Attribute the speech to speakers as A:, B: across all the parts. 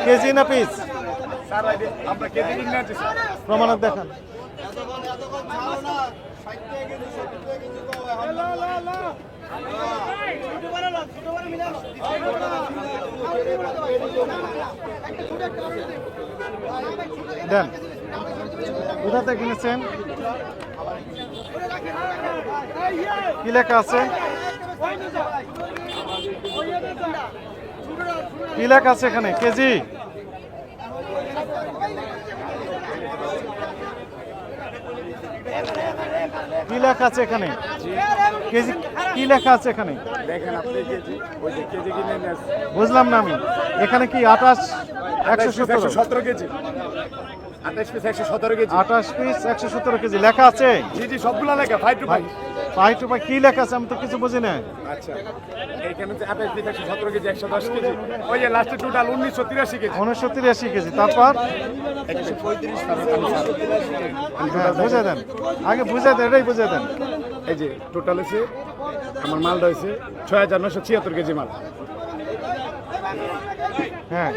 A: KG না piece?
B: Sir আমরা KG কিনে আনছি স্যার।
A: প্রমাণক দেখান। দেন, কোথা থেকে কিনেছেন? কি লেখা আছে? কি লেখা আছে এখানে? কেজি? কি লেখা আছে এখানে? কেজি কি লেখা আছে এখানে?
B: দেখেন আপনি কেজি, ওই যে কেজি কিনে নিয়ে আসছি।
A: বুঝলাম না আমি। এখানে কি 28 117
B: 117 KG, 28 piece 117 KG.
A: 28 piece 117 KG লেখা আছে?
B: জি জি, সবগুলা লেখা 5 to 5।
A: পাই টু পাই কি লেখা আছে? আমি তো কিছু বুঝি না।
B: আচ্ছা, এইখানে হচ্ছে 28 পিস 117 কেজি, 110 কেজি। ওই যে লাস্টে টোটাল 1983 কেজি।
A: 1983 কেজি। তারপর
B: 135।
A: হ্যাঁ, বুঝে দেন, আগে বুঝে দেন, এটাই বুঝে দেন।
B: এই যে টোটাল হচ্ছে আমার মালটা হচ্ছে 6976 কেজি মাল।
A: হ্যাঁ,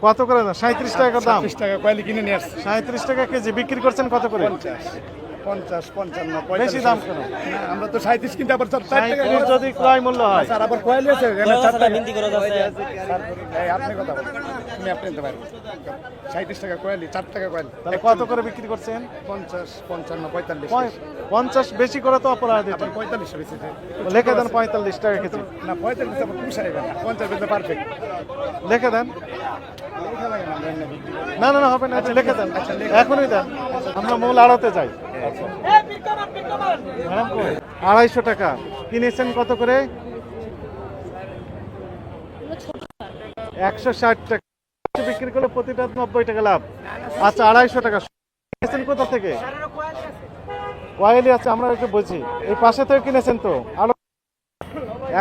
A: কত করে দাম? 37 টাকা দাম।
B: 30 টাকা কয়েলি কিনে নিয়ে আসছি।
A: 37 টাকা কেজি বিক্রি করছেন কত করে?
B: 50, 55, 45।
A: বেশি দাম কেন?
B: না, আমরা তো 37 কিনতে আবার 4 টাকা
A: 37 যদি ক্রয় মূল্য হয়।
B: স্যার আবার কয়েলি আছে এখানে 4 টাকা বিন্দি করে যাচ্ছে। এই আপনি কথা বলেন, আপনি নিতে পারেন। 37 টাকা কয়েলি, 4 টাকা কয়েলি।
A: তাহলে কত করে বিক্রি করছেন?
B: 50, 55, 45।
A: 50 বেশি করে তো অপরাধ।
B: আবার 45 বেশি।
A: লিখে দেন 45 টাকা কেজি।
B: না 45 আবার পুষাইবে না, 50 বেশি পারফেক্ট।
A: লিখে দেন। না না না, হবে না, লিখে দেন, এখনই দেন। আমরা মূল আড়তে যাই। ম্যাডাম কই? 250 টাকা কিনেছেন কত করে? 160 টাকা বিক্রি করলে প্রতিটা 90 টাকা লাভ। আচ্ছা, 250 টাকা কিনেছেন কোথা থেকে? কয়েলি আছে, আমরা একটু বুঝি। এই পাশে থেকে কিনেছেন তো? আরো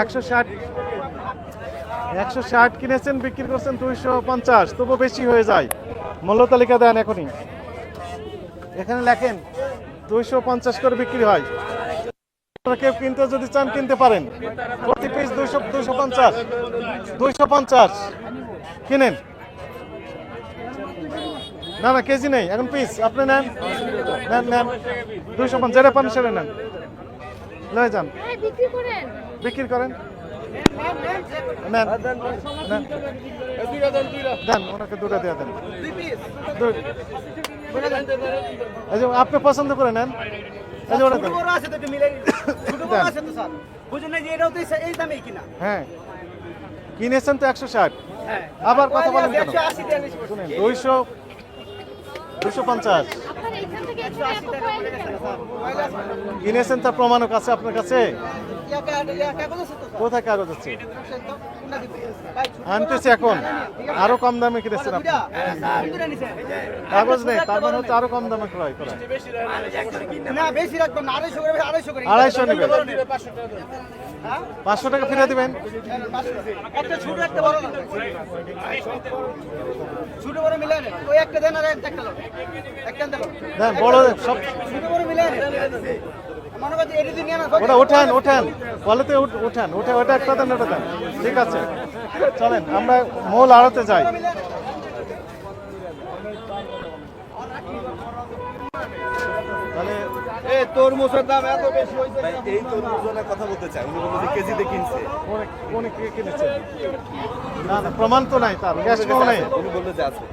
A: 160 কিনেছেন, বিক্রি করছেন 250, তবু বেশি হয়ে যায়। মূল্য তালিকা দেন এখনই, এখানে লেখেন 250 করে বিক্রি হয়। কেউ কিনতে যদি চান কিনতে পারেন। প্রতি পিস 250 কিনেন। না না, কেজি নেই এখন, পিস আপনি নেন, নেন নেন 250, যেটা পান সেটা নেন, লয়ে যান, বিক্রি করেন, নেন নেন, দেন ওনাকে দুটো দিয়ে দেন। এই যে আপনি পছন্দ করে নেন। এই যে ওটা দেন। হ্যাঁ, কিনেছেন তো 160, আবার কথা বলেন কেন? শুনেন, 250 কিনেছেন, তার প্রমাণক আছে আপনার কাছে? কোথায় কাগজ আছে? আনতেছি এখন। আরো কম দামে কিনেছেন আপনি, কাগজ নেই, তার মানে হচ্ছে আরো কম দামে ক্রয় করা। 250 নেবেন, 500 টাকা ফিরে দিবেন। দেন বড় সব, ওটা ওঠান ওঠান, বলেতে উঠান, ওটা ওটা একটা দেন, ওটা দেন। ঠিক আছে, চলেন আমরা মূল আড়তে যাই। তাহলে
B: তরমুজের দাম এত বেশি হয়েছে। এই তরমুজের কথা বলতে চাই, উনি বলতে কেজিতে কিনছে।
A: কোন কে কিনেছে? না না, প্রমাণ তো নাই, তার ক্যাশ পাও নাই।
B: উনি বলতে যে আছে।